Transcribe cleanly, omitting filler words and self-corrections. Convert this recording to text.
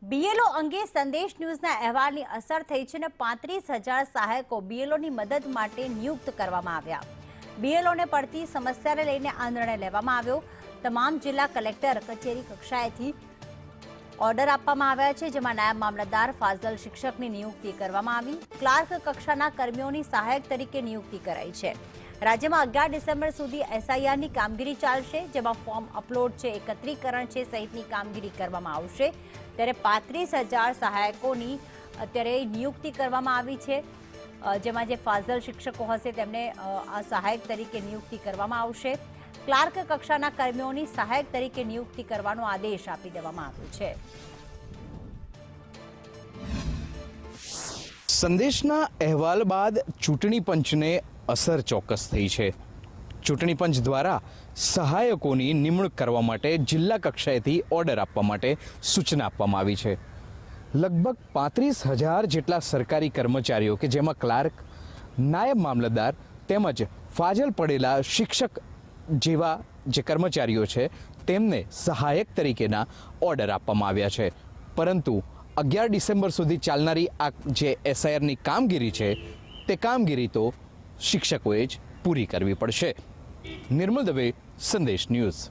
BLO અંગે સંદેશ ન્યૂઝના અહેવાલની અસર થઈ છે અને 35,000 સહાયકો બીએલઓની મદદ માટે નિયુક્ત કરવામાં આવ્યા। બીએલઓને પડતી સમસ્યાને લઈને આ નિર્ણય લેવામાં આવ્યો। તમામ જિલ્લા કલેક્ટર કચેરી કક્ષાએથી ઓર્ડર આપવામાં આવ્યા છે, જેમાં નાયબ મામલતદાર ફાઝલ શિક્ષકની નિયુક્તિ કરવામાં આવી। ક્લાર્ક કક્ષાના કર્મીઓની સહાયક તરીકે નિયુક્તિ કરાઈ છે। રાજ્યમાં 11 ડિસેમ્બર સુધી એસઆઈઆરની કામગીરી ચાલશે, જેમાં ફોર્મ અપલોડ છે, એકત્રીકરણ છે સહિતની કામગીરી કરવામાં આવશે। ત્યારે 35,000 સહાયકોની અત્યારે નિયુક્તિ કરવામાં આવી છે, જેમાં જે ફાઝલ શિક્ષકો હશે તેમને આ સહાયક તરીકે નિયુક્તિ કરવામાં આવશે। ક્લાર્ક કક્ષાના કર્મીઓની સહાયક તરીકે નિયુક્તિ કરવાનો આદેશ આપી દેવામાં આવ્યો છે। સંદેશના અહેવાલ બાદ ચૂંટણી પંચને અસર ચોક્કસ થઈ છે। ચૂંટણી પંચ દ્વારા સહાયકોની નિમણૂક કરવા માટે જિલ્લા કક્ષાએથી ઓર્ડર આપવા માટે સૂચના આપવામાં આવી છે। લગભગ 35,000 જેટલા સરકારી કર્મચારીઓ કે જેમાં ક્લાર્ક, નાયબ મામલતદાર તેમજ ફાજલ પડેલા શિક્ષક જેવા જે કર્મચારીઓ છે તેમને સહાયક તરીકેના ઓર્ડર આપવામાં આવ્યા છે। પરંતુ 11 ડિસેમ્બર સુધી ચાલનારી આ જે એસઆઈઆરની કામગીરી છે તે કામગીરી તો શિક્ષકોએ જ પૂરી કરવી પડશે। નિર્મલ દવે, સંદેશ ન્યૂઝ।